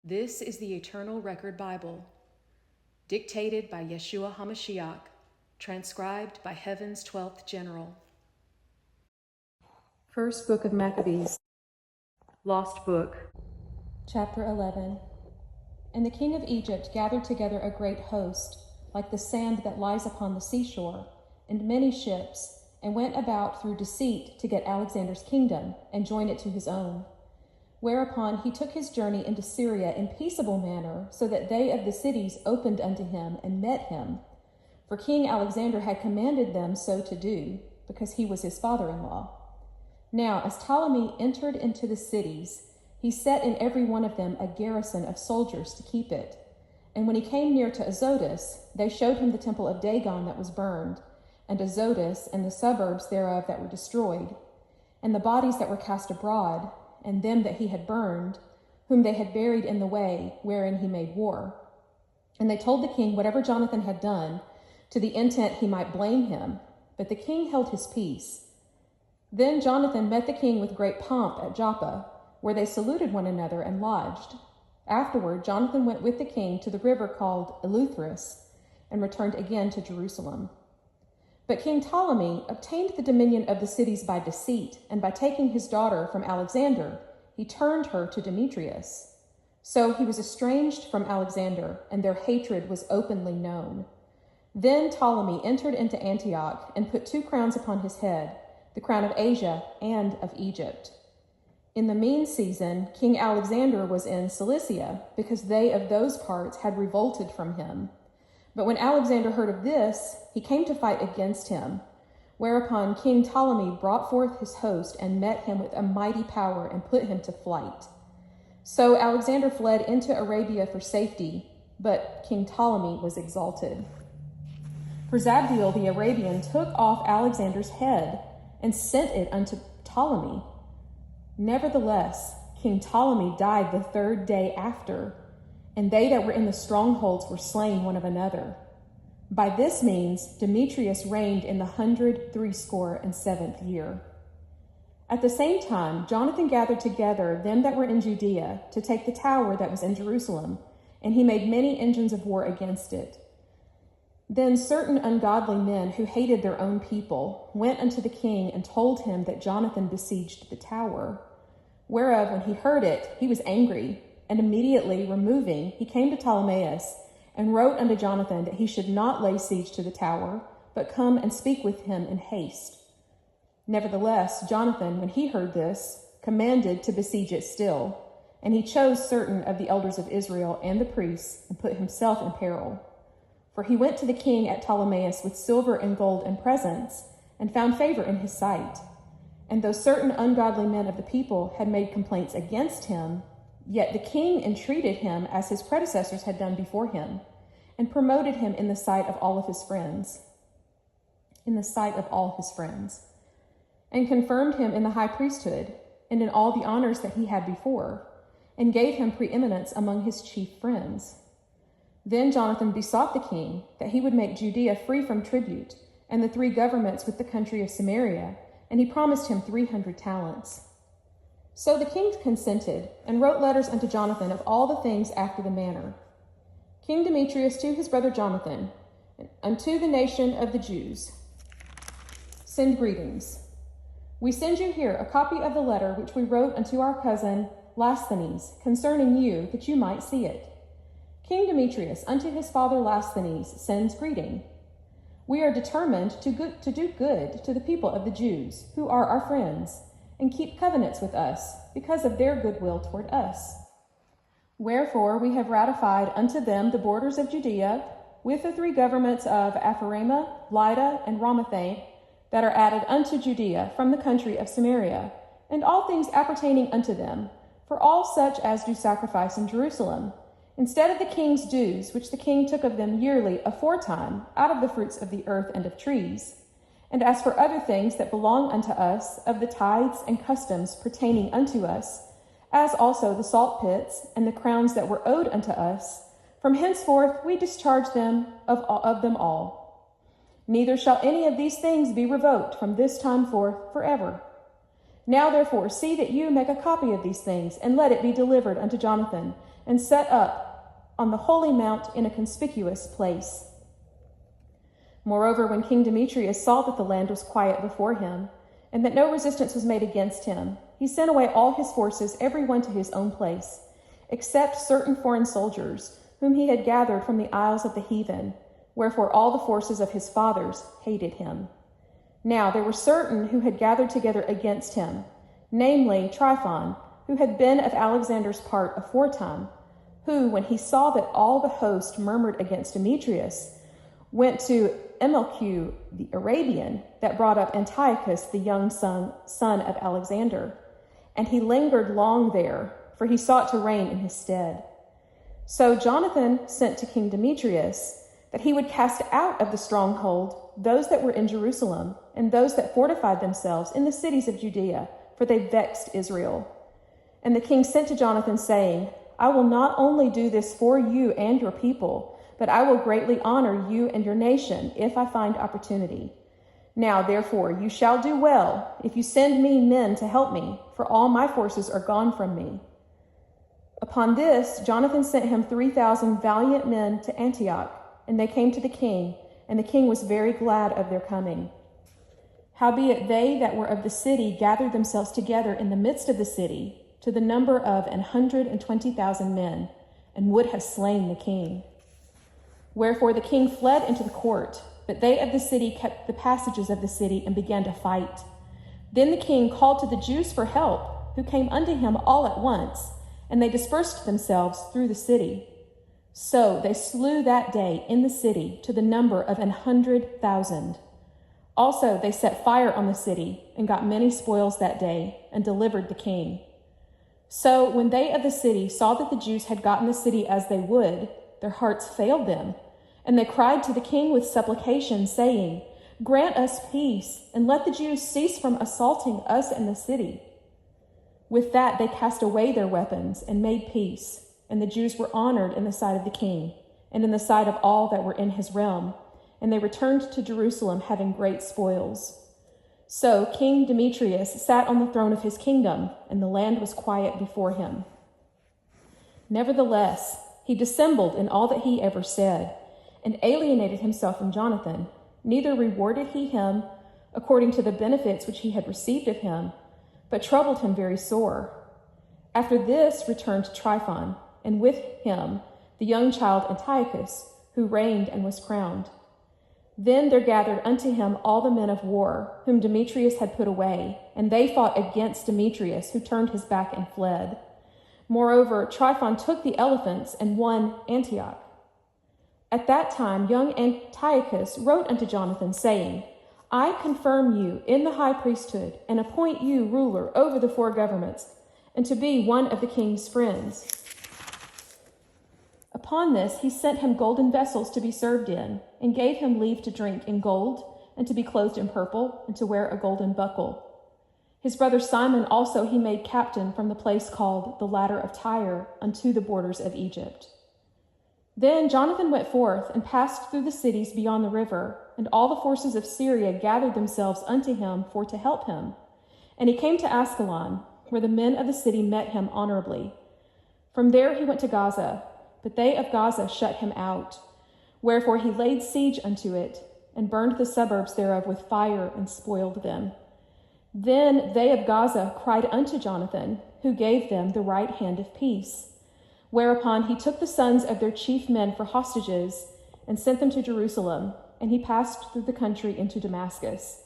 This is the Eternal Record Bible, dictated by Yeshua HaMashiac, transcribed by Heaven's 12th General. First Book of Maccabees, Lost Book. Chapter 11. And the king of Egypt gathered together a great host, like the sand that lies upon the seashore, and many ships, and went about through deceit to get Alexander's kingdom and join it to his own. Whereupon he took his journey into Syria in peaceable manner, so that they of the cities opened unto him and met him. For King Alexander had commanded them so to do, because he was his father-in-law. Now, as Ptolemy entered into the cities, he set in every one of them a garrison of soldiers to keep it. And when he came near to Azotus, they showed him the temple of Dagon that was burned, and Azotus and the suburbs thereof that were destroyed, and the bodies that were cast abroad, and them that he had burned, whom they had buried in the way wherein he made war. And they told the king whatever Jonathan had done, to the intent he might blame him. But the king held his peace. Then Jonathan met the king with great pomp at Joppa, where they saluted one another and lodged. Afterward, Jonathan went with the king to the river called Eleutheris, and returned again to Jerusalem. But King Ptolemy obtained the dominion of the cities by deceit, and by taking his daughter from Alexander, he turned her to Demetrius. So he was estranged from Alexander, and their hatred was openly known. Then Ptolemy entered into Antioch, and put 2 crowns upon his head, the crown of Asia and of Egypt. In the mean season, King Alexander was in Cilicia, because they of those parts had revolted from him. But when Alexander heard of this, he came to fight against him, whereupon King Ptolemy brought forth his host and met him with a mighty power and put him to flight. So Alexander fled into Arabia for safety, but King Ptolemy was exalted. For Zabdiel the Arabian took off Alexander's head and sent it unto Ptolemy. Nevertheless, King Ptolemy died the 3rd day after, and they that were in the strongholds were slain one of another. By this means Demetrius reigned in the 167th year. At the same time, Jonathan gathered together them that were in Judea to take the tower that was in Jerusalem, and he made many engines of war against it. Then certain ungodly men who hated their own people went unto the king and told him that Jonathan besieged the tower. Whereof, when he heard it, he was angry, and immediately removing, he came to Ptolemais and wrote unto Jonathan that he should not lay siege to the tower, but come and speak with him in haste. Nevertheless, Jonathan, when he heard this, commanded to besiege it still, and he chose certain of the elders of Israel and the priests, and put himself in peril. For he went to the king at Ptolemais with silver and gold and presents, and found favor in his sight. And though certain ungodly men of the people had made complaints against him, yet the king entreated him as his predecessors had done before him, and promoted him in the sight of all his friends, and confirmed him in the high priesthood, and in all the honors that he had before, and gave him preeminence among his chief friends. Then Jonathan besought the king that he would make Judea free from tribute, and the 3 governments with the country of Samaria, and he promised him 300 talents. So the king consented, and wrote letters unto Jonathan of all the things after the manner. King Demetrius to his brother Jonathan, unto the nation of the Jews, send greetings. We send you here a copy of the letter which we wrote unto our cousin Lasthenes concerning you, that you might see it. King Demetrius unto his father Lasthenes sends greeting. We are determined to do good to the people of the Jews, who are our friends, and keep covenants with us, because of their goodwill toward us. Wherefore we have ratified unto them the borders of Judea, with the 3 governments of Ephraim, Lydda, and Ramathaim, that are added unto Judea from the country of Samaria, and all things appertaining unto them, for all such as do sacrifice in Jerusalem, instead of the king's dues, which the king took of them yearly aforetime, out of the fruits of the earth and of trees. And as for other things that belong unto us, of the tithes and customs pertaining unto us, as also the salt pits and the crowns that were owed unto us, from henceforth we discharge them of them all. Neither shall any of these things be revoked from this time forth forever. Now therefore see that you make a copy of these things, and let it be delivered unto Jonathan, and set up on the holy mount in a conspicuous place. Moreover, when King Demetrius saw that the land was quiet before him, and that no resistance was made against him, he sent away all his forces, every one to his own place, except certain foreign soldiers, whom he had gathered from the isles of the heathen, wherefore all the forces of his fathers hated him. Now there were certain who had gathered together against him, namely Tryphon, who had been of Alexander's part aforetime, who, when he saw that all the host murmured against Demetrius, went to Emelchu the Arabian, that brought up Antiochus the young son of Alexander. And he lingered long there, for he sought to reign in his stead. So Jonathan sent to King Demetrius that he would cast out of the stronghold those that were in Jerusalem, and those that fortified themselves in the cities of Judea, for they vexed Israel. And the king sent to Jonathan, saying, I will not only do this for you and your people, but I will greatly honor you and your nation, if I find opportunity. Now, therefore, you shall do well, if you send me men to help me, for all my forces are gone from me. Upon this, Jonathan sent him 3,000 valiant men to Antioch, and they came to the king, and the king was very glad of their coming. Howbeit they that were of the city gathered themselves together in the midst of the city, to the number of 120,000 men, and would have slain the king. Wherefore the king fled into the court, but they of the city kept the passages of the city and began to fight. Then the king called to the Jews for help, who came unto him all at once, and they dispersed themselves through the city. So they slew that day in the city to the number of 100,000. Also they set fire on the city, and got many spoils that day, and delivered the king. So when they of the city saw that the Jews had gotten the city as they would, their hearts failed them, and they cried to the king with supplication, saying, Grant us peace, and let the Jews cease from assaulting us and the city. With that they cast away their weapons, and made peace, and the Jews were honored in the sight of the king, and in the sight of all that were in his realm, and they returned to Jerusalem, having great spoils. So King Demetrius sat on the throne of his kingdom, and the land was quiet before him. Nevertheless, he dissembled in all that he ever said, and alienated himself from Jonathan, neither rewarded he him according to the benefits which he had received of him, but troubled him very sore. After this returned Tryphon, and with him the young child Antiochus, who reigned and was crowned. Then there gathered unto him all the men of war, whom Demetrius had put away, and they fought against Demetrius, who turned his back and fled. Moreover, Tryphon took the elephants and won Antioch. At that time young Antiochus wrote unto Jonathan, saying, I confirm you in the high priesthood, and appoint you ruler over the four governments, and to be one of the king's friends. Upon this he sent him golden vessels to be served in, and gave him leave to drink in gold, and to be clothed in purple, and to wear a golden buckle. His brother Simon also he made captain from the place called the Ladder of Tyre unto the borders of Egypt. Then Jonathan went forth and passed through the cities beyond the river, and all the forces of Syria gathered themselves unto him for to help him. And he came to Ascalon, where the men of the city met him honorably. From there he went to Gaza, but they of Gaza shut him out. Wherefore he laid siege unto it, and burned the suburbs thereof with fire, and spoiled them. Then they of Gaza cried unto Jonathan, who gave them the right hand of peace. Whereupon he took the sons of their chief men for hostages, and sent them to Jerusalem, and he passed through the country into Damascus.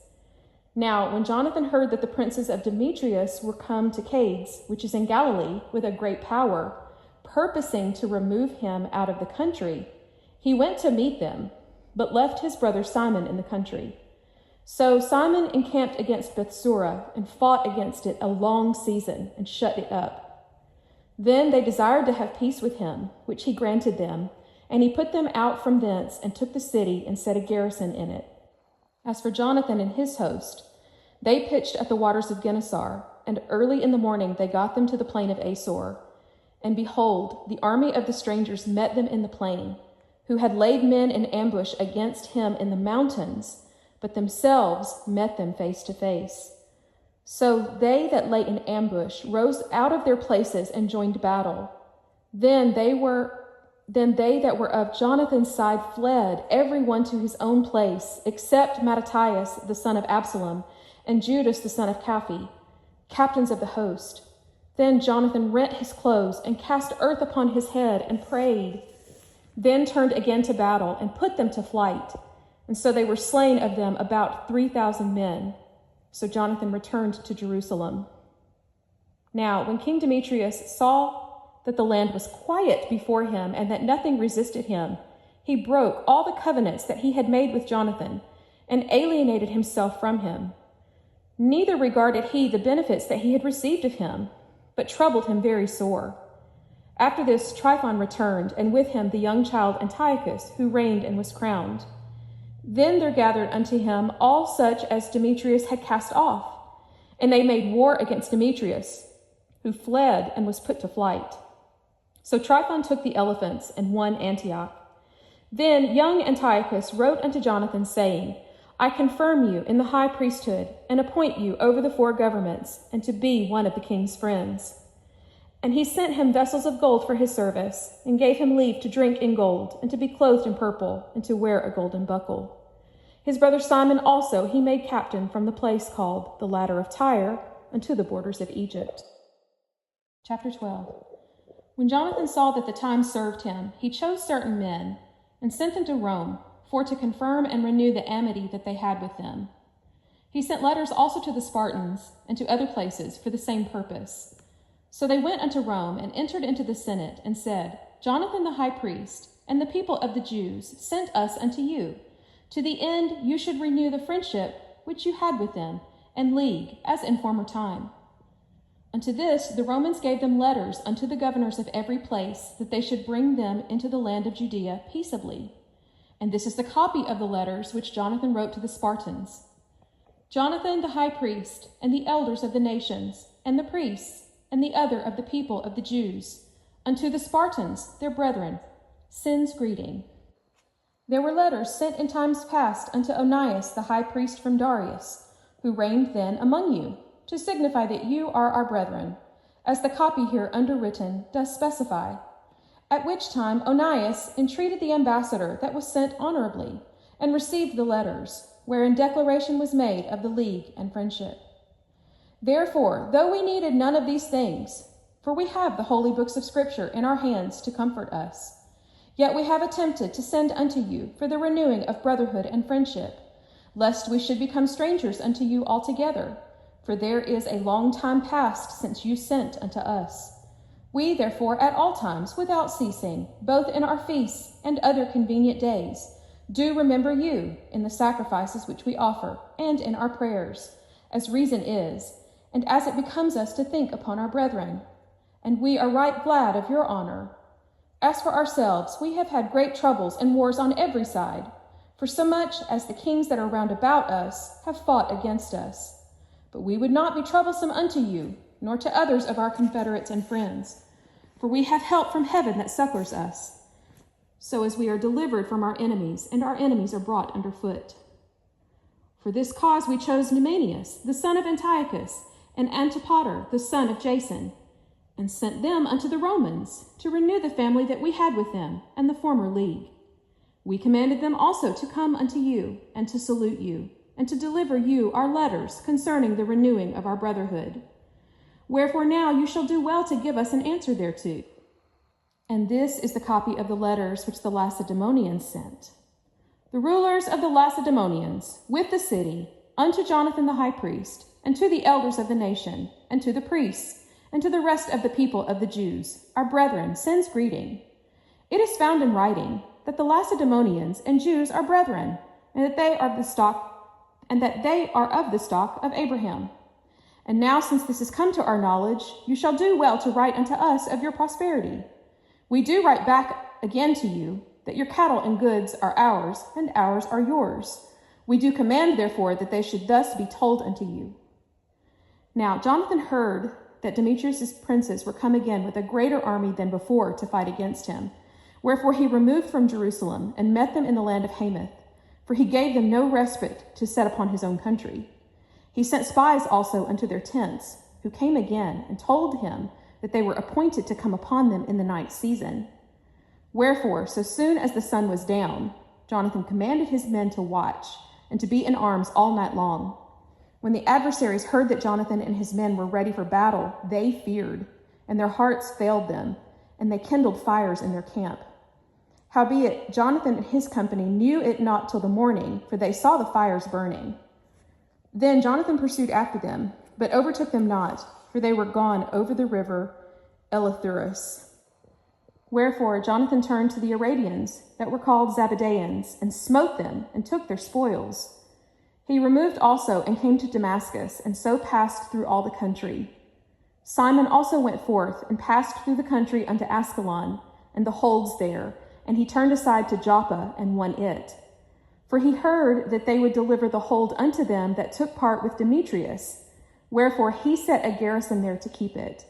Now when Jonathan heard that the princes of Demetrius were come to Cades, which is in Galilee, with a great power, purposing to remove him out of the country, he went to meet them, but left his brother Simon in the country. So Simon encamped against Bethsura, and fought against it a long season, and shut it up. Then they desired to have peace with him, which he granted them, and he put them out from thence, and took the city, and set a garrison in it. As for Jonathan and his host, they pitched at the waters of Gennesar, and early in the morning they got them to the plain of Asor. And behold, the army of the strangers met them in the plain, who had laid men in ambush against him in the mountains, but themselves met them face to face. So they that lay in ambush rose out of their places and joined battle. Then they that were of Jonathan's side fled, every one to his own place, except Mattithias the son of Absalom, and Judas the son of Caphi, captains of the host. Then Jonathan rent his clothes, and cast earth upon his head, and prayed. Then turned again to battle, and put them to flight. And so they were slain of them about 3,000 men. So Jonathan returned to Jerusalem. Now, when King Demetrius saw that the land was quiet before him, and that nothing resisted him, he broke all the covenants that he had made with Jonathan, and alienated himself from him. Neither regarded he the benefits that he had received of him, but troubled him very sore. After this, Tryphon returned, and with him the young child Antiochus, who reigned and was crowned. Then there gathered unto him all such as Demetrius had cast off, and they made war against Demetrius, who fled and was put to flight. So Tryphon took the elephants and won Antioch. Then young Antiochus wrote unto Jonathan, saying, I confirm you in the high priesthood, and appoint you over the 4 governments, and to be one of the king's friends. And he sent him vessels of gold for his service, and gave him leave to drink in gold, and to be clothed in purple, and to wear a golden buckle. His brother Simon also he made captain from the place called the Ladder of Tyre, unto the borders of Egypt. Chapter 12. When Jonathan saw that the time served him, he chose certain men, and sent them to Rome, for to confirm and renew the amity that they had with them. He sent letters also to the Spartans, and to other places, for the same purpose. So they went unto Rome, and entered into the Senate, and said, Jonathan the high priest, and the people of the Jews, sent us unto you, to the end you should renew the friendship which you had with them, and league, as in former time. Unto this the Romans gave them letters unto the governors of every place, that they should bring them into the land of Judea peaceably. And this is the copy of the letters which Jonathan wrote to the Spartans. Jonathan the high priest, and the elders of the nations, and the priests, and the other of the people of the Jews, unto the Spartans, their brethren, sends greeting. There were letters sent in times past unto Onias the high priest from Darius, who reigned then among you, to signify that you are our brethren, as the copy here underwritten does specify. At which time Onias entreated the ambassador that was sent honorably, and received the letters, wherein declaration was made of the league and friendship. Therefore, though we needed none of these things, for we have the holy books of Scripture in our hands to comfort us, yet we have attempted to send unto you for the renewing of brotherhood and friendship, lest we should become strangers unto you altogether, for there is a long time past since you sent unto us. We, therefore, at all times, without ceasing, both in our feasts and other convenient days, do remember you in the sacrifices which we offer, and in our prayers, as reason is, and as it becomes us to think upon our brethren. And we are right glad of your honor. As for ourselves, we have had great troubles and wars on every side, for so much as the kings that are round about us have fought against us. But we would not be troublesome unto you, nor to others of our confederates and friends, for we have help from heaven that succors us, so as we are delivered from our enemies, and our enemies are brought under foot. For this cause we chose Numanius, the son of Antiochus, and Antipater, the son of Jason, and sent them unto the Romans, to renew the family that we had with them, and the former league. We commanded them also to come unto you, and to salute you, and to deliver you our letters concerning the renewing of our brotherhood. Wherefore now you shall do well to give us an answer thereto. And this is the copy of the letters which the Lacedaemonians sent. The rulers of the Lacedaemonians, with the city, unto Jonathan the high priest, and to the elders of the nation, and to the priests, and to the rest of the people of the Jews, our brethren, sends greeting. It is found in writing that the Lacedaemonians and Jews are brethren, and that they are of the stock of Abraham. And now, since this has come to our knowledge, you shall do well to write unto us of your prosperity. We do write back again to you, that your cattle and goods are ours, and ours are yours. We do command, therefore, that they should thus be told unto you. Now Jonathan heard that Demetrius' princes were come again with a greater army than before to fight against him. Wherefore he removed from Jerusalem, and met them in the land of Hamath, for he gave them no respite to set upon his own country. He sent spies also unto their tents, who came again and told him that they were appointed to come upon them in the night season. Wherefore, so soon as the sun was down, Jonathan commanded his men to watch and to be in arms all night long. When the adversaries heard that Jonathan and his men were ready for battle, they feared, and their hearts failed them, and they kindled fires in their camp. Howbeit, Jonathan and his company knew it not till the morning, for they saw the fires burning. Then Jonathan pursued after them, but overtook them not, for they were gone over the river Eleuthurus. Wherefore Jonathan turned to the Arabians, that were called Zabadeans, and smote them, and took their spoils. He removed also, and came to Damascus, and so passed through all the country. Simon also went forth, and passed through the country unto Ascalon, and the holds there, and he turned aside to Joppa, and won it. For he heard that they would deliver the hold unto them that took part with Demetrius. Wherefore he set a garrison there to keep it.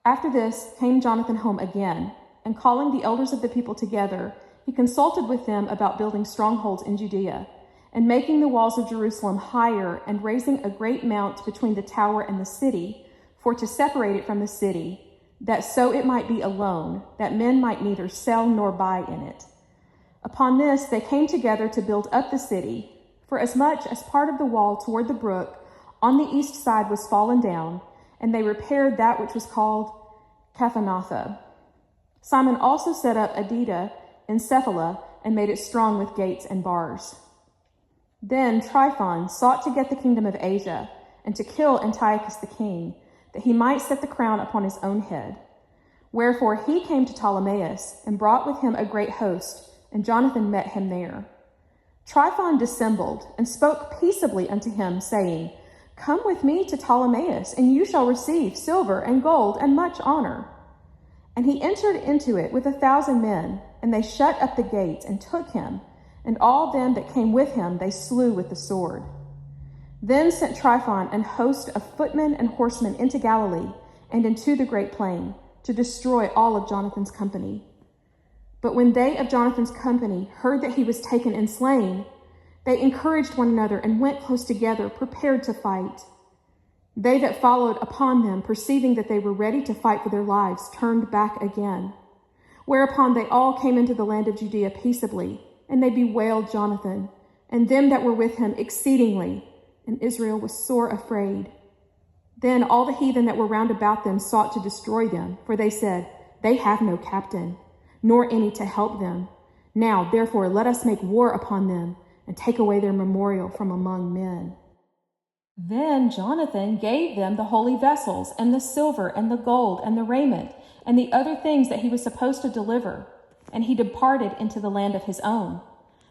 After this came Jonathan home again, and calling the elders of the people together, he consulted with them about building strongholds in Judea, and making the walls of Jerusalem higher, and raising a great mount between the tower and the city, for to separate it from the city, that so it might be alone, that men might neither sell nor buy in it. Upon this they came together to build up the city, for as much as part of the wall toward the brook on the east side was fallen down, and they repaired that which was called Caphanatha. Simon also set up Adida in Cephala, and made it strong with gates and bars. Then Tryphon sought to get the kingdom of Asia, and to kill Antiochus the king, that he might set the crown upon his own head. Wherefore he came to Ptolemais, and brought with him a great host, and Jonathan met him there. Tryphon dissembled, and spoke peaceably unto him, saying, Come with me to Ptolemais, and you shall receive silver and gold and much honor. And he entered into it with 1,000 men, and they shut up the gates, and took him, and all them that came with him they slew with the sword. Then sent Tryphon an host of footmen and horsemen into Galilee, and into the great plain, to destroy all of Jonathan's company. But when they of Jonathan's company heard that he was taken and slain, they encouraged one another and went close together, prepared to fight. They that followed upon them, perceiving that they were ready to fight for their lives, turned back again. Whereupon they all came into the land of Judea peaceably, and they bewailed Jonathan, and them that were with him exceedingly, and Israel was sore afraid. Then all the heathen that were round about them sought to destroy them, for they said, They have no captain, nor any to help them. Now, therefore, let us make war upon them, and take away their memorial from among men. Then Jonathan gave them the holy vessels, and the silver, and the gold, and the raiment, and the other things that he was supposed to deliver, and he departed into the land of his own.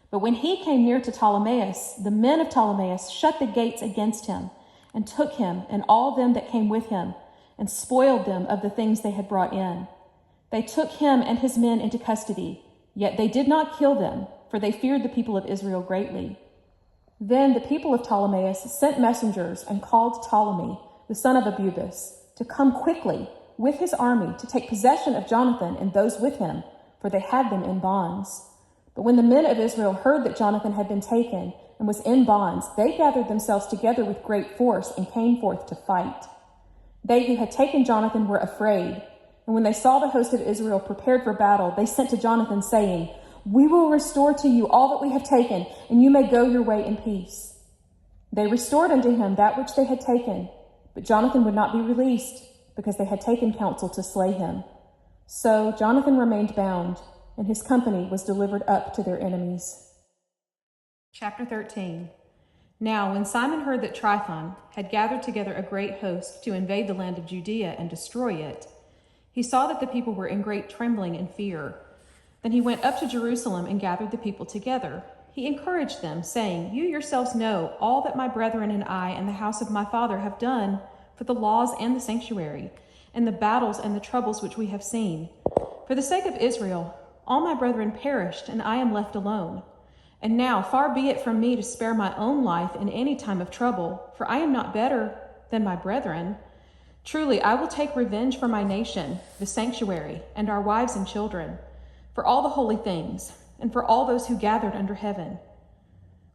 But when he came near to Ptolemais, the men of Ptolemais shut the gates against him, and took him and all them that came with him, and spoiled them of the things they had brought in. They took him and his men into custody, yet they did not kill them, for they feared the people of Israel greatly. Then the people of Ptolemais sent messengers and called Ptolemy, the son of Abubus, to come quickly with his army to take possession of Jonathan and those with him, for they had them in bonds. But when the men of Israel heard that Jonathan had been taken and was in bonds, they gathered themselves together with great force and came forth to fight. They who had taken Jonathan were afraid, and when they saw the host of Israel prepared for battle, they sent to Jonathan, saying, We will restore to you all that we have taken, and you may go your way in peace. They restored unto him that which they had taken, but Jonathan would not be released, because they had taken counsel to slay him. So Jonathan remained bound, and his company was delivered up to their enemies. Chapter 13. Now when Simon heard that Tryphon had gathered together a great host to invade the land of Judea and destroy it, he saw that the people were in great trembling and fear. Then he went up to Jerusalem and gathered the people together. He encouraged them, saying, You yourselves know all that my brethren and I and the house of my father have done for the laws and the sanctuary, and the battles and the troubles which we have seen. For the sake of Israel, all my brethren perished, and I am left alone. And now far be it from me to spare my own life in any time of trouble, for I am not better than my brethren. Truly, I will take revenge for my nation, the sanctuary, and our wives and children, for all the holy things, and for all those who gathered under heaven.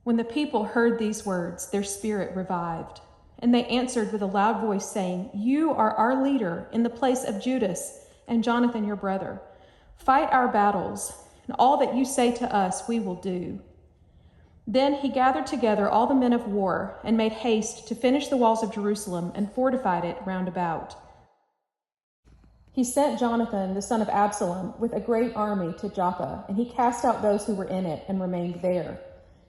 When the people heard these words, their spirit revived. And they answered with a loud voice, saying, "You are our leader in the place of Judas and Jonathan your brother. Fight our battles, and all that you say to us we will do." Then he gathered together all the men of war and made haste to finish the walls of Jerusalem and fortified it round about. He sent Jonathan, the son of Absalom, with a great army to Joppa, and he cast out those who were in it and remained there.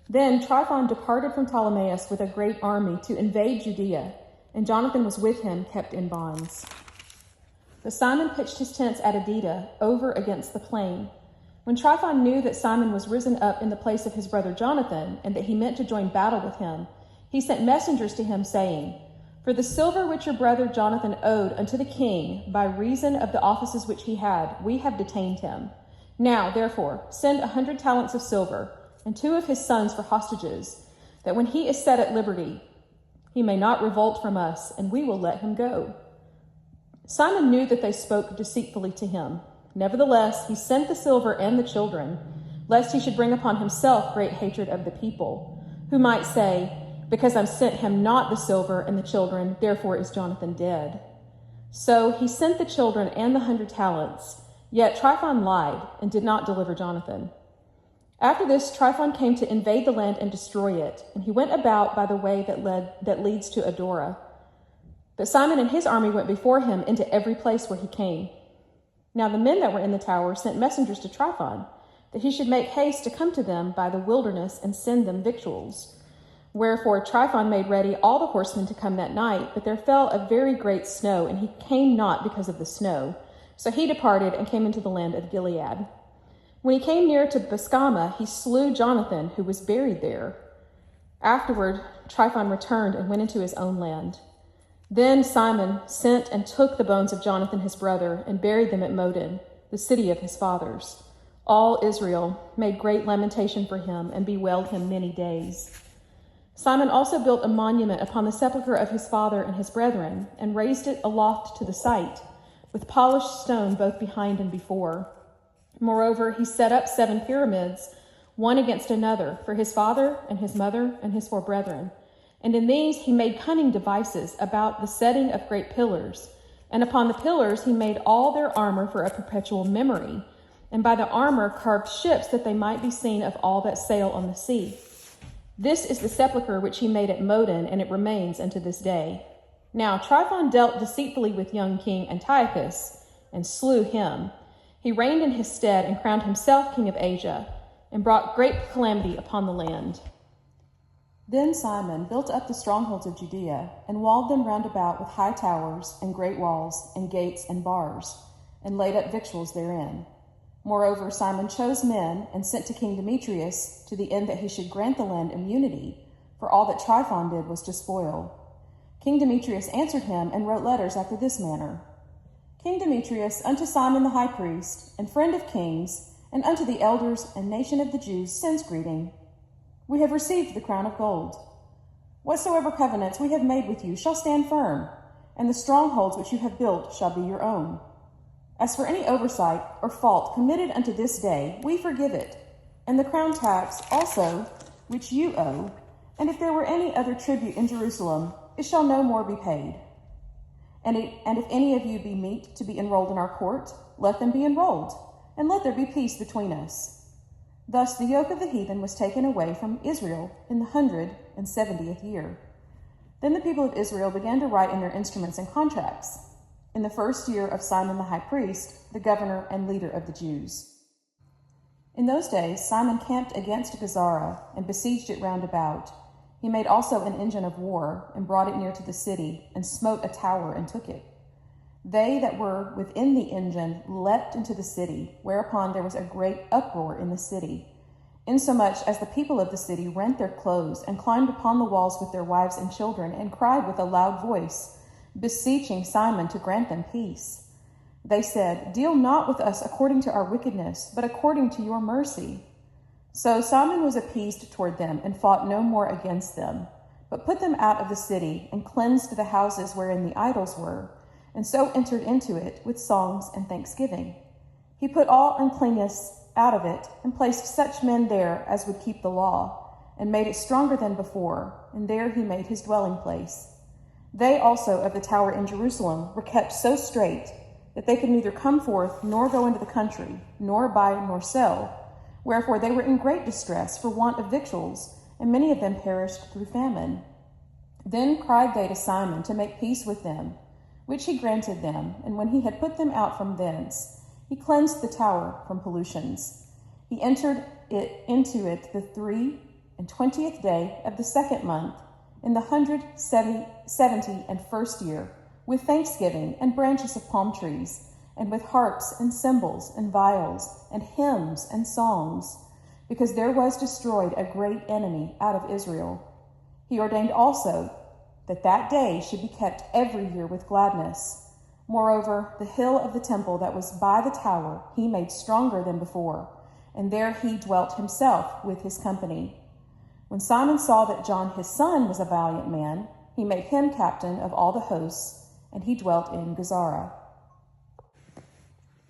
Then Tryphon departed from Ptolemais with a great army to invade Judea, and Jonathan was with him, kept in bonds. But Simon pitched his tents at Adida, over against the plain. When Tryphon knew that Simon was risen up in the place of his brother Jonathan, and that he meant to join battle with him, he sent messengers to him, saying, "For the silver which your brother Jonathan owed unto the king, by reason of the offices which he had, we have detained him. Now, therefore, send 100 talents of silver, and 2 of his sons for hostages, that when he is set at liberty, he may not revolt from us, and we will let him go." Simon knew that they spoke deceitfully to him. Nevertheless, he sent the silver and the children, lest he should bring upon himself great hatred of the people, who might say, "Because I sent him not the silver and the children, therefore is Jonathan dead." So he sent the children and the 100 talents, yet Tryphon lied and did not deliver Jonathan. After this, Tryphon came to invade the land and destroy it, and he went about by the way that leads to Adora. But Simon and his army went before him into every place where he came. Now the men that were in the tower sent messengers to Tryphon, that he should make haste to come to them by the wilderness and send them victuals. Wherefore Tryphon made ready all the horsemen to come that night, but there fell a very great snow, and he came not because of the snow. So he departed and came into the land of Gilead. When he came near to Boscama, he slew Jonathan, who was buried there. Afterward, Tryphon returned and went into his own land. Then Simon sent and took the bones of Jonathan his brother and buried them at Modin, the city of his fathers. All Israel made great lamentation for him and bewailed him many days. Simon also built a monument upon the sepulchre of his father and his brethren, and raised it aloft to the sight, with polished stone both behind and before. Moreover, he set up 7 pyramids, one against another, for his father and his mother and his 4 brethren. And in these he made cunning devices about the setting of great pillars. And upon the pillars he made all their armor for a perpetual memory, and by the armor carved ships that they might be seen of all that sail on the sea. This is the sepulchre which he made at Modin, and it remains unto this day. Now Tryphon dealt deceitfully with young King Antiochus, and slew him. He reigned in his stead, and crowned himself king of Asia, and brought great calamity upon the land. Then Simon built up the strongholds of Judea, and walled them round about with high towers, and great walls, and gates, and bars, and laid up victuals therein. Moreover, Simon chose men, and sent to King Demetrius, to the end that he should grant the land immunity, for all that Tryphon did was to spoil. King Demetrius answered him, and wrote letters after this manner: King Demetrius, unto Simon the high priest, and friend of kings, and unto the elders and nation of the Jews, sends greeting. We have received the crown of gold. Whatsoever covenants we have made with you shall stand firm, and the strongholds which you have built shall be your own. As for any oversight or fault committed unto this day, we forgive it, and the crown tax also which you owe, and if there were any other tribute in Jerusalem, it shall no more be paid. And if any of you be meet to be enrolled in our court, let them be enrolled, and let there be peace between us. Thus the yoke of the heathen was taken away from Israel in the 170th year. Then the people of Israel began to write in their instruments and contracts, in the first year of Simon the high priest, the governor and leader of the Jews. In those days Simon camped against Gazara, and besieged it round about. He made also an engine of war, and brought it near to the city, and smote a tower, and took it. They that were within the engine leapt into the city, whereupon there was a great uproar in the city, insomuch as the people of the city rent their clothes, and climbed upon the walls with their wives and children, and cried with a loud voice, beseeching Simon to grant them peace. They said, Deal not with us according to our wickedness, but according to your mercy. So Simon was appeased toward them, and fought no more against them, but put them out of the city, and cleansed the houses wherein the idols were, and so entered into it with songs and thanksgiving. He put all uncleanness out of it, and placed such men there as would keep the law, and made it stronger than before, and there he made his dwelling place. They also of the tower in Jerusalem were kept so strait that they could neither come forth nor go into the country, nor buy nor sell. Wherefore they were in great distress for want of victuals, and many of them perished through famine. Then cried they to Simon to make peace with them, which he granted them, and when he had put them out from thence, he cleansed the tower from pollutions. He entered into it the 23 day of the 2nd month, in the 171st year, with thanksgiving and branches of palm trees, and with harps and cymbals and viols and hymns and songs, because there was destroyed a great enemy out of Israel. He ordained also that that day should be kept every year with gladness. Moreover, the hill of the temple that was by the tower he made stronger than before, and there he dwelt himself with his company. When Simon saw that John his son was a valiant man, he made him captain of all the hosts, and he dwelt in Gazara.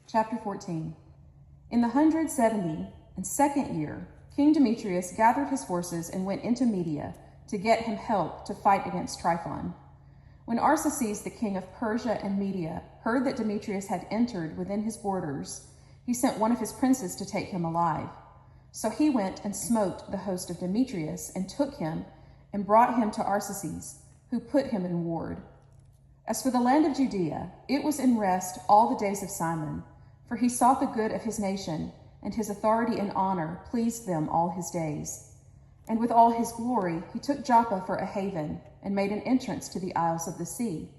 Chapter 14. In the 172nd year, King Demetrius gathered his forces and went into Media to get him help to fight against Tryphon. When Arsaces, the king of Persia and Media, heard that Demetrius had entered within his borders, he sent one of his princes to take him alive. So he went and smote the host of Demetrius and took him and brought him to Arsaces, who put him in ward. As for the land of Judea, it was in rest all the days of Simon, for he sought the good of his nation, and his authority and honor pleased them all his days. And with all his glory, he took Joppa for a haven and made an entrance to the isles of the sea.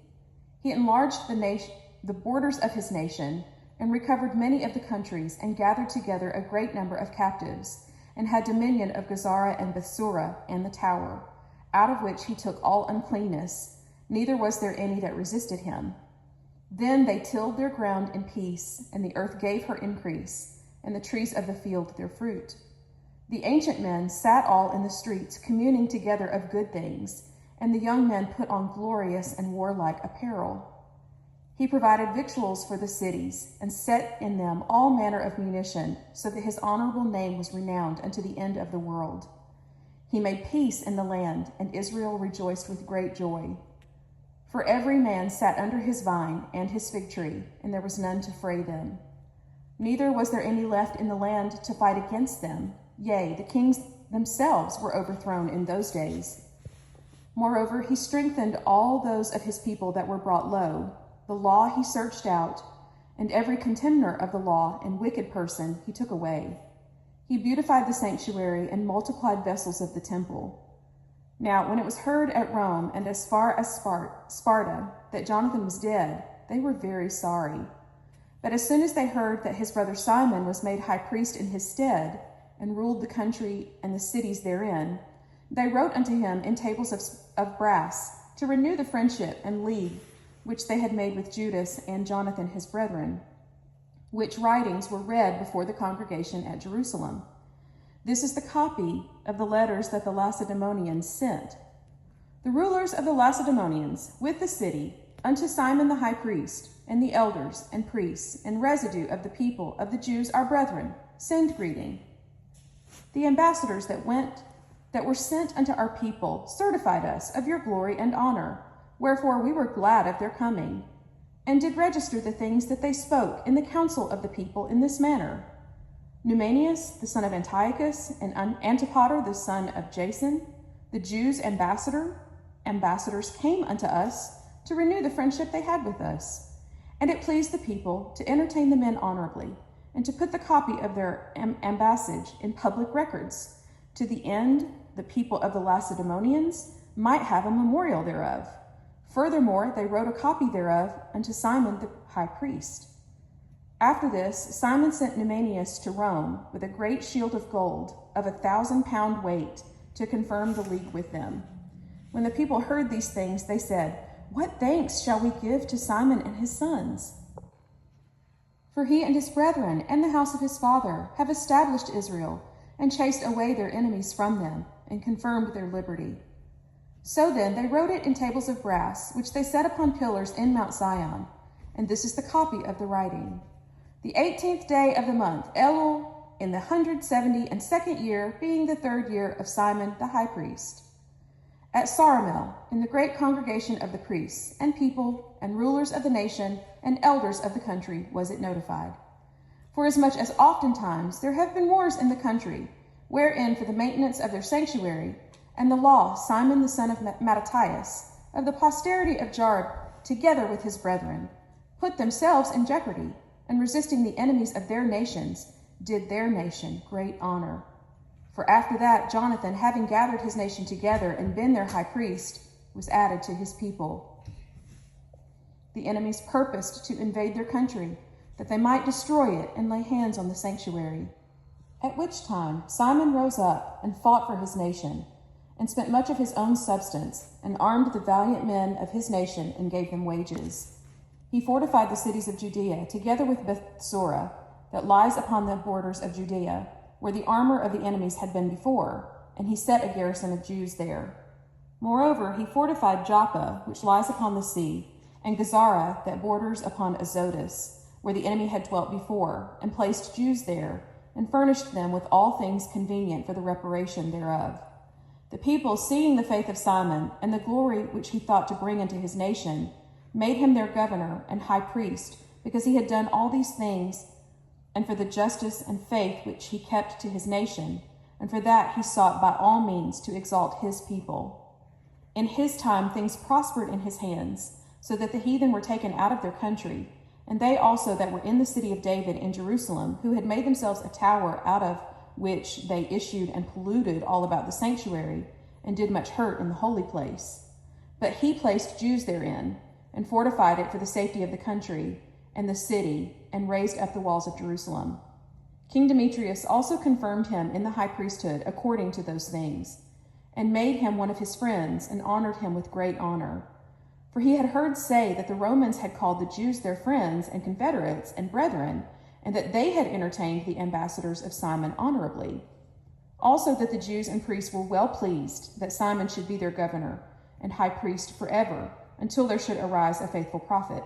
He enlarged the borders of his nation and recovered many of the countries and gathered together a great number of captives and had dominion of Gazara and Bethsura and the tower, out of which he took all uncleanness, neither was there any that resisted him. Then they tilled their ground in peace, and the earth gave her increase, and the trees of the field their fruit. The ancient men sat all in the streets, communing together of good things, and the young men put on glorious and warlike apparel. He provided victuals for the cities, and set in them all manner of munition, so that his honorable name was renowned unto the end of the world. He made peace in the land, and Israel rejoiced with great joy. For every man sat under his vine and his fig tree, and there was none to fray them. Neither was there any left in the land to fight against them. Yea, the kings themselves were overthrown in those days. Moreover, he strengthened all those of his people that were brought low. The law he searched out, and every contemner of the law and wicked person he took away. He beautified the sanctuary and multiplied vessels of the temple. Now, when it was heard at Rome and as far as Sparta that Jonathan was dead, they were very sorry. But as soon as they heard that his brother Simon was made high priest in his stead, and ruled the country and the cities therein, they wrote unto him in tables of brass to renew the friendship and league which they had made with Judas and Jonathan his brethren, which writings were read before the congregation at Jerusalem. This is the copy of the letters that the Lacedaemonians sent. The rulers of the Lacedaemonians with the city unto Simon the high priest, and the elders and priests and residue of the people of the Jews our brethren, send greeting. The ambassadors that were sent unto our people certified us of your glory and honor, wherefore we were glad of their coming, and did register the things that they spoke in the council of the people in this manner. Numanius, the son of Antiochus, and Antipater, the son of Jason, the Jews' ambassadors came unto us to renew the friendship they had with us. And it pleased the people to entertain the men honorably, and to put the copy of their ambassage in public records, to the end the people of the Lacedaemonians might have a memorial thereof. Furthermore, they wrote a copy thereof unto Simon the high priest. After this, Simon sent Numanius to Rome with a great shield of gold of 1,000 pound weight to confirm the league with them. When the people heard these things, they said, What thanks shall we give to Simon and his sons? For he and his brethren and the house of his father have established Israel and chased away their enemies from them and confirmed their liberty. So then they wrote it in tables of brass, which they set upon pillars in Mount Zion. And this is the copy of the writing. The 18th day of the month, Elul, in the 172nd year, being the 3rd year of Simon the high priest. At Saramel, in the great congregation of the priests and people and rulers of the nation and elders of the country, was it notified. Forasmuch as oftentimes there have been wars in the country, wherein for the maintenance of their sanctuary, and the law Simon the son of Matthias, of the posterity of Jarb, together with his brethren, put themselves in jeopardy, and resisting the enemies of their nations, did their nation great honor. For after that, Jonathan, having gathered his nation together and been their high priest, was added to his people. The enemies purposed to invade their country, that they might destroy it and lay hands on the sanctuary. At which time Simon rose up and fought for his nation, and spent much of his own substance, and armed the valiant men of his nation, and gave them wages. He fortified the cities of Judea, together with Bethsura, that lies upon the borders of Judea, where the armor of the enemies had been before, and he set a garrison of Jews there. Moreover, he fortified Joppa, which lies upon the sea, and Gazara, that borders upon Azotus, where the enemy had dwelt before, and placed Jews there, and furnished them with all things convenient for the reparation thereof. The people, seeing the faith of Simon, and the glory which he thought to bring into his nation, made him their governor and high priest, because he had done all these things, and for the justice and faith which he kept to his nation, and for that he sought by all means to exalt his people. In his time things prospered in his hands, so that the heathen were taken out of their country, and they also that were in the city of David in Jerusalem, who had made themselves a tower, out of which they issued and polluted all about the sanctuary, and did much hurt in the holy place. But he placed Jews therein, and fortified it for the safety of the country and the city, and raised up the walls of Jerusalem. King Demetrius also confirmed him in the high priesthood according to those things, and made him one of his friends, and honored him with great honor. For he had heard say that the Romans had called the Jews their friends and confederates and brethren, and that they had entertained the ambassadors of Simon honorably. Also that the Jews and priests were well pleased that Simon should be their governor and high priest forever, until there should arise a faithful prophet.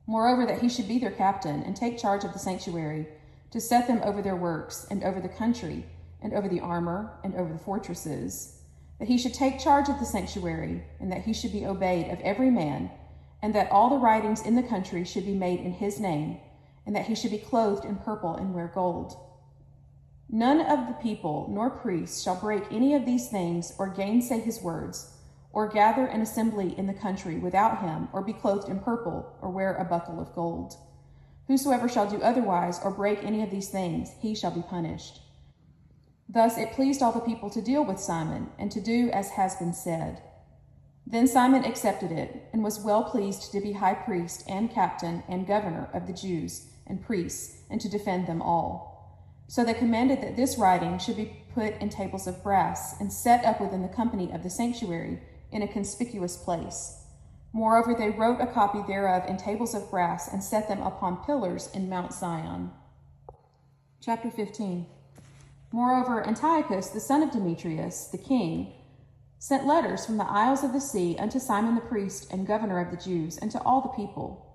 Moreover, that he should be their captain, and take charge of the sanctuary, to set them over their works, and over the country, and over the armor, and over the fortresses. That he should take charge of the sanctuary, and that he should be obeyed of every man, and that all the writings in the country should be made in his name, and that he should be clothed in purple and wear gold. None of the people nor priests shall break any of these things, or gainsay his words, or gather an assembly in the country without him, or be clothed in purple, or wear a buckle of gold. Whosoever shall do otherwise, or break any of these things, he shall be punished. Thus it pleased all the people to deal with Simon, and to do as has been said. Then Simon accepted it, and was well pleased to be high priest and captain and governor of the Jews and priests, and to defend them all. So they commanded that this writing should be put in tables of brass, and set up within the company of the sanctuary, in a conspicuous place. Moreover, they wrote a copy thereof in tables of brass, and set them upon pillars in Mount Zion. Chapter 15. Moreover, Antiochus, the son of Demetrius, the king, sent letters from the isles of the sea unto Simon the priest and governor of the Jews, and to all the people.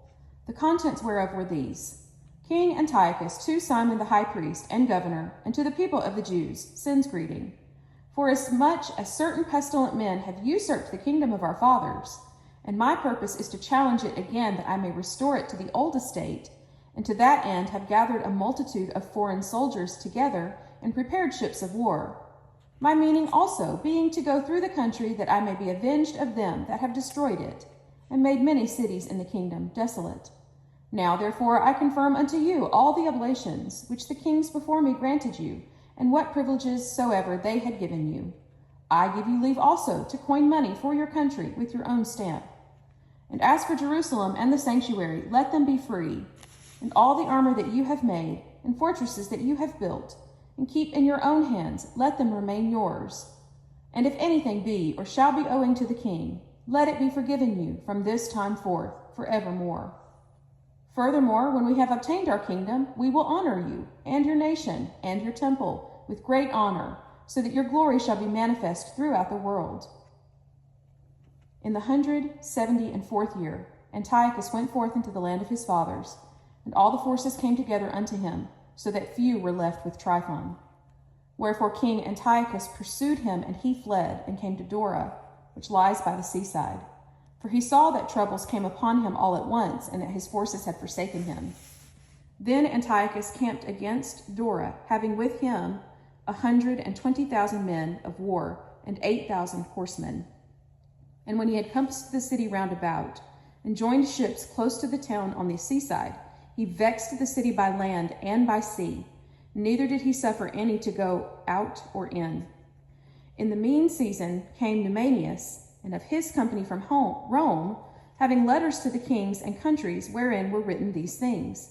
The contents whereof were these: King Antiochus, to Simon the high priest and governor, and to the people of the Jews, sends greeting. Forasmuch as certain pestilent men have usurped the kingdom of our fathers, and my purpose is to challenge it again, that I may restore it to the old estate, and to that end have gathered a multitude of foreign soldiers together, and prepared ships of war. My meaning also being to go through the country, that I may be avenged of them that have destroyed it, and made many cities in the kingdom desolate. Now therefore I confirm unto you all the oblations which the kings before me granted you, and what privileges soever they had given you. I give you leave also to coin money for your country with your own stamp. And as for Jerusalem and the sanctuary, let them be free, and all the armor that you have made, and fortresses that you have built, and keep in your own hands, let them remain yours. And if anything be or shall be owing to the king, let it be forgiven you from this time forth forevermore. Furthermore, when we have obtained our kingdom, we will honor you, and your nation, and your temple, with great honor, so that your glory shall be manifest throughout the world. In the 174th year, Antiochus went forth into the land of his fathers, and all the forces came together unto him, so that few were left with Tryphon. Wherefore King Antiochus pursued him, and he fled, and came to Dora, which lies by the seaside. For he saw that troubles came upon him all at once, and that his forces had forsaken him. Then Antiochus camped against Dora, having with him 120,000 men of war, and 8,000 horsemen. And when he had compassed the city round about, and joined ships close to the town on the seaside, he vexed the city by land and by sea, neither did he suffer any to go out or in. In the mean season came Numanius, and of his company from Rome, having letters to the kings and countries wherein were written these things.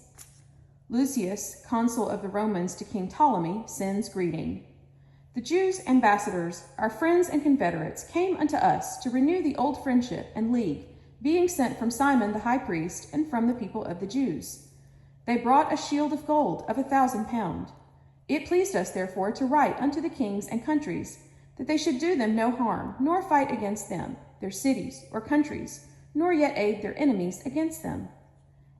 Lucius, consul of the Romans to King Ptolemy, sends greeting. The Jews' ambassadors, our friends and confederates, came unto us to renew the old friendship and league, being sent from Simon the high priest and from the people of the Jews. They brought a shield of gold of 1,000 pounds. It pleased us, therefore, to write unto the kings and countries, that they should do them no harm, nor fight against them, their cities or countries, nor yet aid their enemies against them.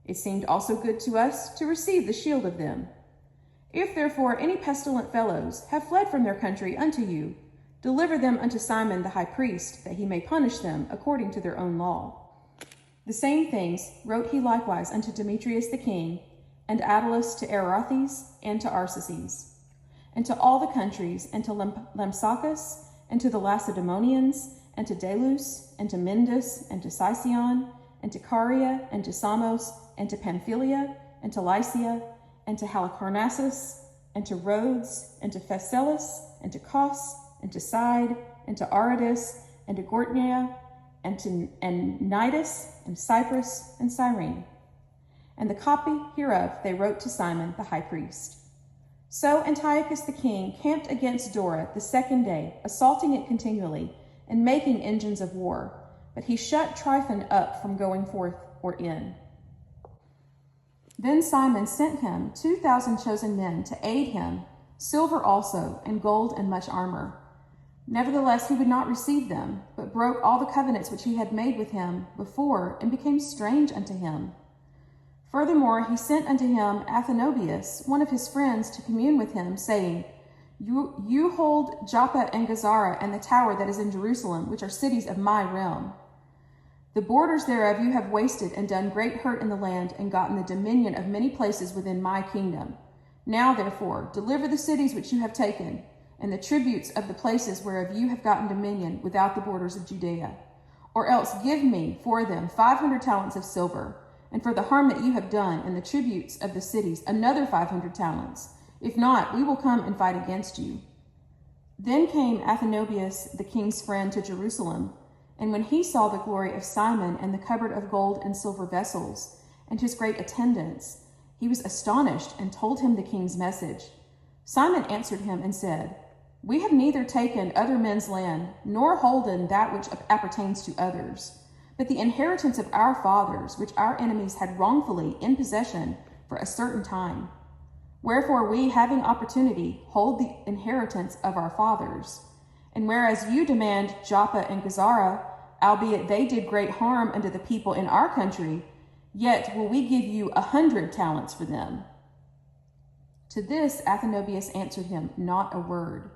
It seemed also good to us to receive the shield of them. If therefore any pestilent fellows have fled from their country unto you, deliver them unto Simon the high priest, that he may punish them according to their own law. The same things wrote he likewise unto Demetrius the king, and Attalus to Aerothes, and to Arsaces, and to all the countries, and to Lampsacus, and to the Lacedaemonians, and to Delus, and to Mindus, and to Sicyon, and to Caria, and to Samos, and to Pamphylia, and to Lycia, and to Halicarnassus, and to Rhodes, and to Phasaelus, and to Cos, and to Side, and to Aradus, and to Gortnia, and Nidus, and Cyprus, and Cyrene. And the copy hereof they wrote to Simon the high priest. So Antiochus the king camped against Dora the second day, assaulting it continually, and making engines of war. But he shut Tryphon up from going forth or in. Then Simon sent him 2,000 chosen men to aid him, silver also, and gold and much armor. Nevertheless, he would not receive them, but broke all the covenants which he had made with him before, and became strange unto him. Furthermore, he sent unto him Athenobius, one of his friends, to commune with him, saying, You hold Joppa and Gazara and the tower that is in Jerusalem, which are cities of my realm. The borders thereof you have wasted and done great hurt in the land, and gotten the dominion of many places within my kingdom. Now, therefore, deliver the cities which you have taken, and the tributes of the places whereof you have gotten dominion without the borders of Judea. Or else give me for them 500 talents of silver, and for the harm that you have done and the tributes of the cities another 500 talents. If not, we will come and fight against you. Then came Athenobius, the king's friend, to Jerusalem, and when he saw the glory of Simon and the cupboard of gold and silver vessels, and his great attendants, he was astonished and told him the king's message. Simon answered him and said, We have neither taken other men's land, nor holden that which appertains to others, but the inheritance of our fathers, which our enemies had wrongfully in possession for a certain time. Wherefore we, having opportunity, hold the inheritance of our fathers. And whereas you demand Joppa and Gazara, albeit they did great harm unto the people in our country, yet will we give you 100 talents for them. To this Athenobius answered him not a word,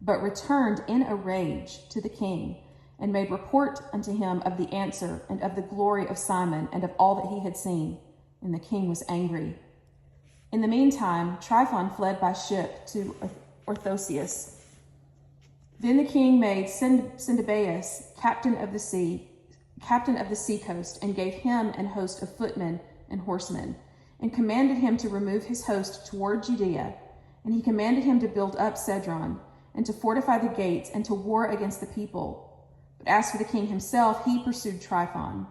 but returned in a rage to the king, and made report unto him of the answer, and of the glory of Simon, and of all that he had seen. And the king was angry. In the meantime, Tryphon fled by ship to Orthosius. Then the king made Cendebaeus captain of the seacoast, and gave him an host of footmen and horsemen, and commanded him to remove his host toward Judea. And he commanded him to build up Cedron, and to fortify the gates, and to war against the people. But as for the king himself, he pursued Tryphon.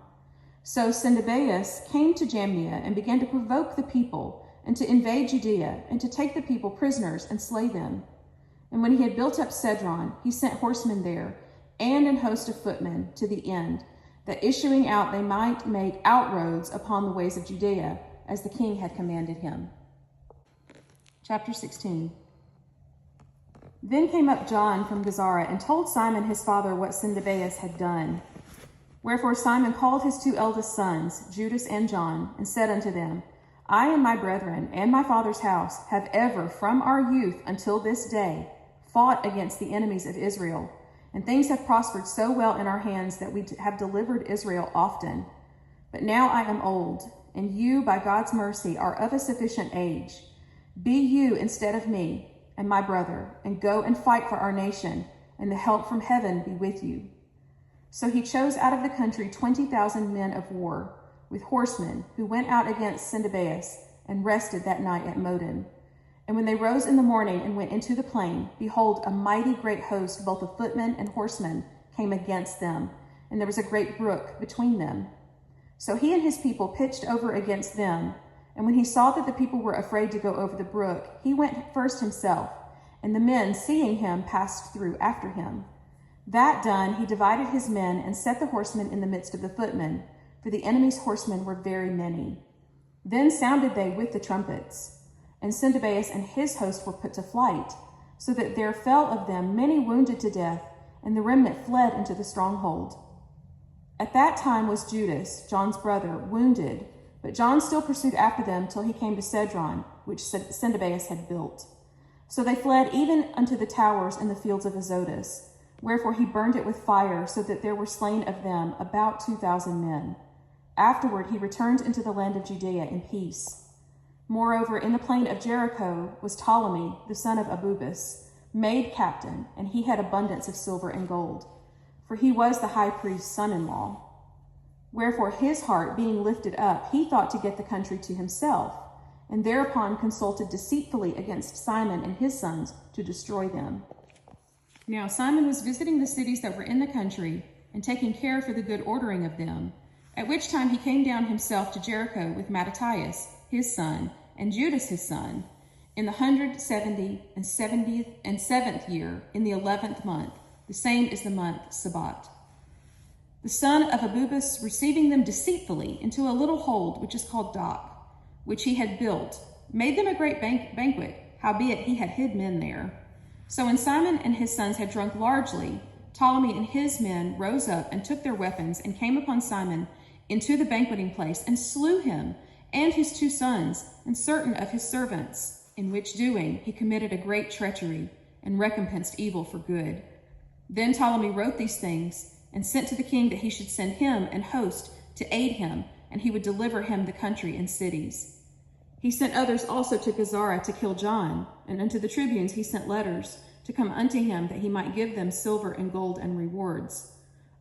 So Cendebaeus came to Jamnia, and began to provoke the people, and to invade Judea, and to take the people prisoners and slay them. And when he had built up Cedron, he sent horsemen there, and an host of footmen, to the end, that issuing out they might make outroads upon the ways of Judea, as the king had commanded him. Chapter 16. Then came up John from Gazara, and told Simon his father what Cendebaeus had done. Wherefore Simon called his 2 eldest sons, Judas and John, and said unto them, I and my brethren and my father's house have ever, from our youth until this day, fought against the enemies of Israel, and things have prospered so well in our hands that we have delivered Israel often. But now I am old, and you, by God's mercy, are of a sufficient age. Be you instead of me and my brother, and go and fight for our nation, and the help from heaven be with you. So he chose out of the country 20,000 men of war, with horsemen, who went out against Sendabeus, and rested that night at Modin. And when they rose in the morning and went into the plain, behold, a mighty great host, both of footmen and horsemen, came against them, and there was a great brook between them. So he and his people pitched over against them, and when he saw that the people were afraid to go over the brook, he went first himself, and the men, seeing him, passed through after him. That done, he divided his men and set the horsemen in the midst of the footmen, for the enemy's horsemen were very many. Then sounded they with the trumpets, and Sendabeus and his host were put to flight, so that there fell of them many wounded to death, and the remnant fled into the stronghold. At that time was Judas, John's brother, wounded, but John still pursued after them till he came to Cedron, which Sendabeus had built. So they fled even unto the towers in the fields of Azotus, wherefore he burned it with fire, so that there were slain of them about 2,000 men. Afterward he returned into the land of Judea in peace. Moreover, in the plain of Jericho was Ptolemy, the son of Abubus, made captain, and he had abundance of silver and gold, for he was the high priest's son-in-law. Wherefore his heart being lifted up, he thought to get the country to himself, and thereupon consulted deceitfully against Simon and his sons to destroy them. Now Simon was visiting the cities that were in the country, and taking care for the good ordering of them, at which time he came down himself to Jericho with Mattathias, his son, and Judas his son, in the 177th year, in the 11th month, the same is the month Sabbat. The son of Abubus receiving them deceitfully into a little hold, which is called Dock, which he had built, made them a great banquet, howbeit he had hid men there. So when Simon and his sons had drunk largely, Ptolemy and his men rose up and took their weapons and came upon Simon into the banqueting place and slew him and his 2 sons and certain of his servants, in which doing he committed a great treachery and recompensed evil for good. Then Ptolemy wrote these things and sent to the king that he should send him an host to aid him, and he would deliver him the country and cities. He sent others also to Gazara to kill John, and unto the tribunes he sent letters to come unto him, that he might give them silver and gold and rewards.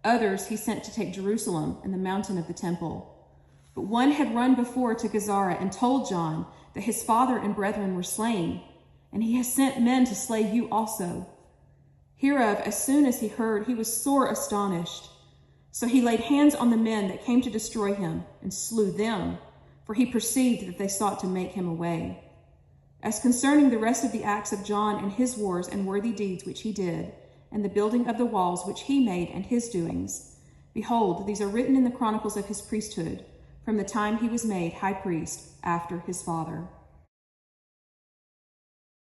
Others he sent to take Jerusalem and the mountain of the temple. But one had run before to Gazara and told John that his father and brethren were slain, and he has sent men to slay you also. Hereof, as soon as he heard, he was sore astonished. So he laid hands on the men that came to destroy him, and slew them, for he perceived that they sought to make him away. As concerning the rest of the acts of John and his wars and worthy deeds which he did, and the building of the walls which he made and his doings, behold, these are written in the chronicles of his priesthood, from the time he was made high priest after his father.